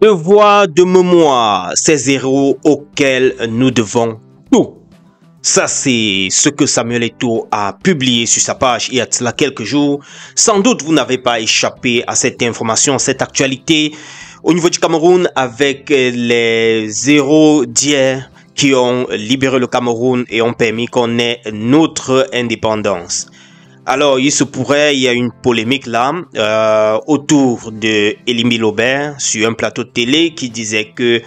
Devoir de mémoire, ces héros auxquels nous devons tout. Ça, c'est ce que Samuel Eto'o a publié sur sa page il y a cela quelques jours. Sans doute, vous n'avez pas échappé à cette information, cette actualité au niveau du Cameroun avec les héros d'hier qui ont libéré le Cameroun et ont permis qu'on ait notre indépendance. Alors, il se pourrait, il y a une polémique là autour de Elimi Lobert sur un plateau de télé qui disait que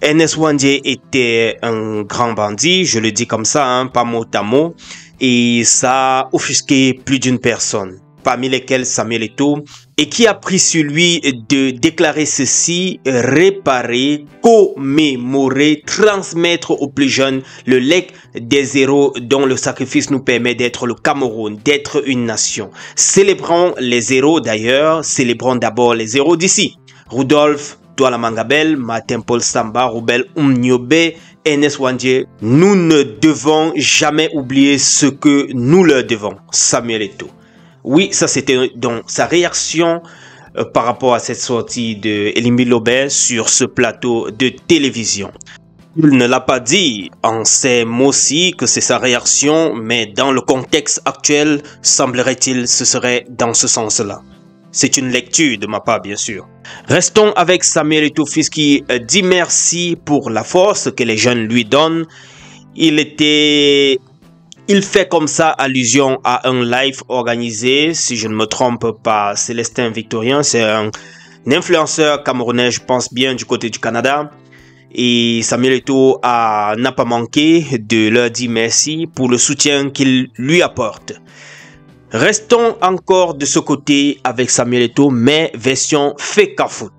Ernest Ouandjé était un grand bandit, je le dis comme ça, pas mot à mot, et ça a offusqué plus d'une personne, parmi lesquelles Samuel Eto'o, et qui a pris sur lui de déclarer ceci, réparer, commémorer, transmettre aux plus jeunes le legs des héros dont le sacrifice nous permet d'être le Cameroun, d'être une nation. Célébrons les héros d'ailleurs, célébrons d'abord les héros d'ici. Rudolph Douala Mangabel, Martin Paul Samba, Robert Umniobe, Ernest Ouandjé. Nous ne devons jamais oublier ce que nous leur devons. Samuel Eto'o. Oui, ça c'était donc sa réaction par rapport à cette sortie de Elimi Lobert sur ce plateau de télévision. Il ne l'a pas dit en ces mots-ci que c'est sa réaction, mais dans le contexte actuel, semblerait-il, ce serait dans ce sens-là. C'est une lecture de ma part, bien sûr. Restons avec Samuel Eto'o qui dit merci pour la force que les jeunes lui donnent. Il fait comme ça allusion à un live organisé, si je ne me trompe pas, Célestin Victorien, c'est un influenceur camerounais, je pense bien, du côté du Canada. Et Samuel Eto'o n'a pas manqué de leur dire merci pour le soutien qu'il lui apporte. Restons encore de ce côté avec Samuel Eto'o, mais version FECAFOOT.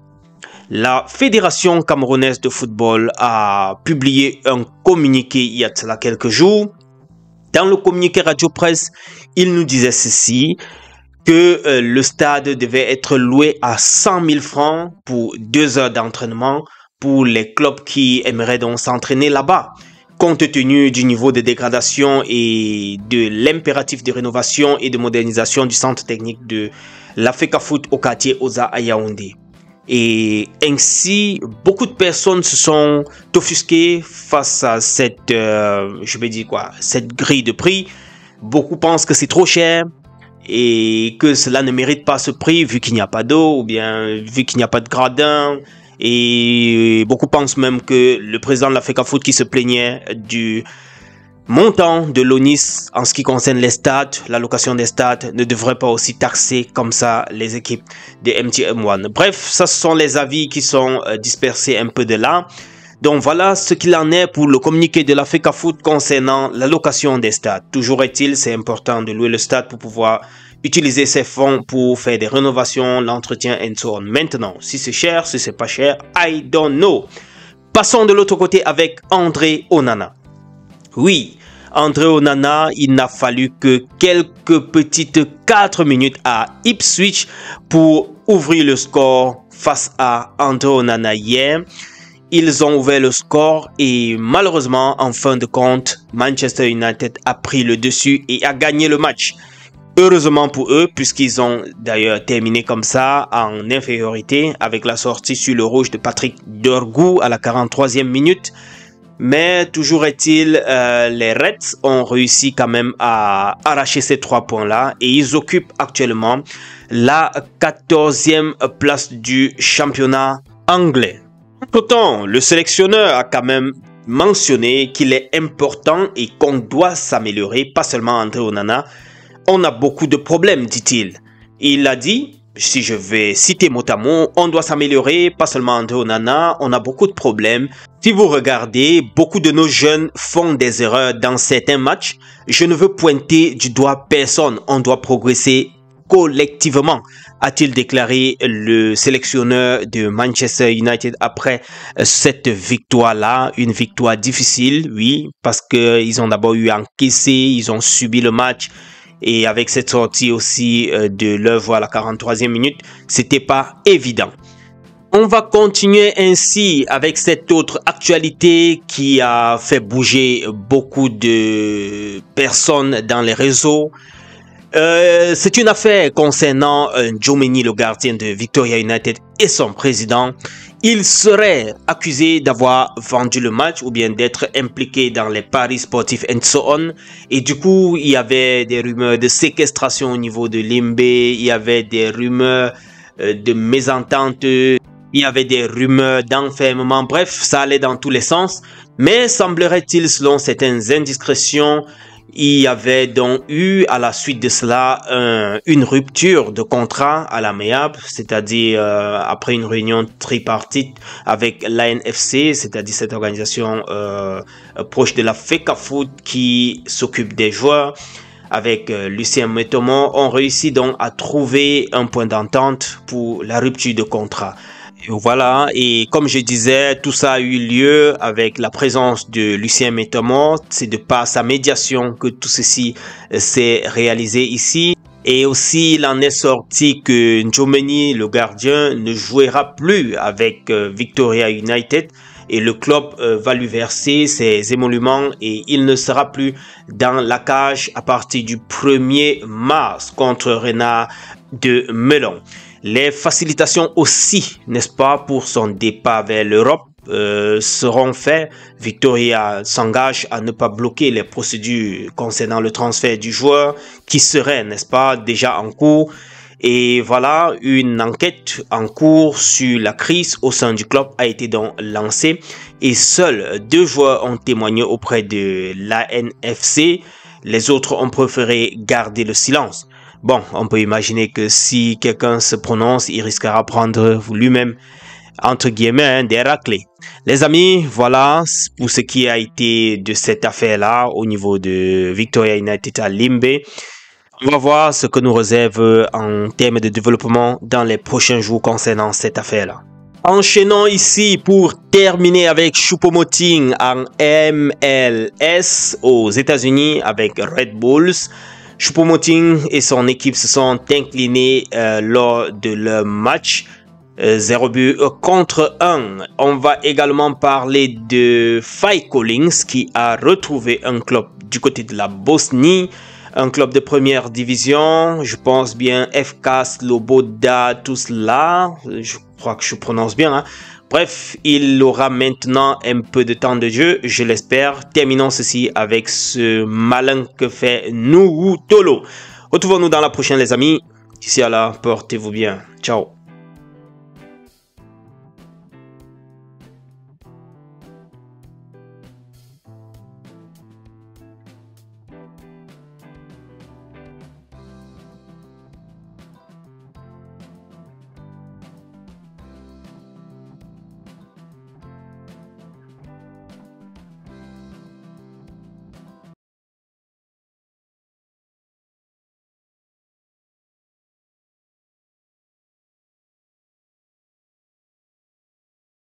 La Fédération camerounaise de football a publié un communiqué il y a cela quelques jours. Dans le communiqué Radio Presse, il nous disait ceci, que le stade devait être loué à 100 000 francs pour 2 heures d'entraînement pour les clubs qui aimeraient donc s'entraîner là-bas. Compte tenu du niveau de dégradation et de l'impératif de rénovation et de modernisation du centre technique de la FECAFOOT au quartier Oza à Yaoundé. Et ainsi, beaucoup de personnes se sont offusquées face à cette, cette grille de prix. Beaucoup pensent que c'est trop cher et que cela ne mérite pas ce prix vu qu'il n'y a pas d'eau ou bien vu qu'il n'y a pas de gradin. Et beaucoup pensent même que le président de la FECAFOOT qui se plaignait du montant de l'ONIS en ce qui concerne les stades, la location des stades, ne devrait pas aussi taxer comme ça les équipes de MTM1. Bref, ça ce sont les avis qui sont dispersés un peu de là. Donc voilà ce qu'il en est pour le communiqué de la FECAFOOT concernant la location des stades. Toujours est-il, c'est important de louer le stade pour pouvoir utiliser ces fonds pour faire des rénovations, l'entretien and so on. Maintenant, si c'est cher, si c'est pas cher, I don't know. Passons de l'autre côté avec André Onana. Oui, André Onana, il n'a fallu que quelques petites 4 minutes à Ipswich pour ouvrir le score face à André Onana hier. Ils ont ouvert le score et malheureusement, en fin de compte, Manchester United a pris le dessus et a gagné le match. Heureusement pour eux, puisqu'ils ont d'ailleurs terminé comme ça en infériorité avec la sortie sur le rouge de Patrick Dorgu à la 43e minute. Mais toujours est-il, les Reds ont réussi quand même à arracher ces 3 points-là et ils occupent actuellement la 14e place du championnat anglais. Pourtant, le sélectionneur a quand même mentionné qu'il est important et qu'on doit s'améliorer, pas seulement André Onana. On a beaucoup de problèmes, dit-il. Il a dit, si je vais citer mot à mot, on doit s'améliorer, pas seulement André Onana, on a beaucoup de problèmes. Si vous regardez, beaucoup de nos jeunes font des erreurs dans certains matchs. Je ne veux pointer du doigt personne, on doit progresser collectivement, a-t-il déclaré le sélectionneur de Manchester United après cette victoire-là. Une victoire difficile, oui, parce qu'ils ont d'abord eu encaissé, ils ont subi le match. Et avec cette sortie aussi de l'œuvre à la 43e minute, c'était pas évident. On va continuer ainsi avec cette autre actualité qui a fait bouger beaucoup de personnes dans les réseaux. C'est une affaire concernant Djomeni, le gardien de Victoria United et son président. Il serait accusé d'avoir vendu le match ou bien d'être impliqué dans les paris sportifs and so on. Et du coup, il y avait des rumeurs de séquestration au niveau de Limbe, il y avait des rumeurs de mésentente, il y avait des rumeurs d'enfermement. Bref, ça allait dans tous les sens. Mais semblerait-il, selon certaines indiscrétions, il y avait donc eu à la suite de cela une rupture de contrat à l'amiable, c'est-à-dire après une réunion tripartite avec l'ANFC, c'est-à-dire cette organisation proche de la FECAFOOT qui s'occupe des joueurs, avec Lucien Mettomont, ont réussi donc à trouver un point d'entente pour la rupture de contrat. Voilà, et comme je disais, tout ça a eu lieu avec la présence de Lucien Mettomont. C'est de par sa médiation que tout ceci s'est réalisé ici. Et aussi, il en est sorti que Ndjomeni, le gardien, ne jouera plus avec Victoria United. Et le club va lui verser ses émoluments et il ne sera plus dans la cage à partir du 1er mars contre Renard de Melon. Les facilitations aussi, n'est-ce pas, pour son départ vers l'Europe seront faites. Victoria s'engage à ne pas bloquer les procédures concernant le transfert du joueur qui serait, n'est-ce pas, déjà en cours. Et voilà, une enquête en cours sur la crise au sein du club a été donc lancée et seuls 2 joueurs ont témoigné auprès de l'ANFC. Les autres ont préféré garder le silence. Bon, on peut imaginer que si quelqu'un se prononce, il risquera de prendre lui-même, entre guillemets, des raclés. Les amis, voilà pour ce qui a été de cette affaire-là au niveau de Victoria United à Limbe. On va voir ce que nous réserve en termes de développement dans les prochains jours concernant cette affaire-là. Enchaînons ici pour terminer avec Choupo-Moting en MLS aux États-Unis avec Red Bulls. Choupo-Moting et son équipe se sont inclinés lors de leur match 0 but contre 1. On va également parler de Faye Collins qui a retrouvé un club du côté de la Bosnie, un club de première division, je pense bien FK Sloboda, tout cela, je crois que je prononce bien, hein. Bref, il aura maintenant un peu de temps de jeu, je l'espère. Terminons ceci avec ce malin que fait Nuhu Tolo. Retrouvons-nous dans la prochaine les amis. D'ici à là, portez-vous bien. Ciao.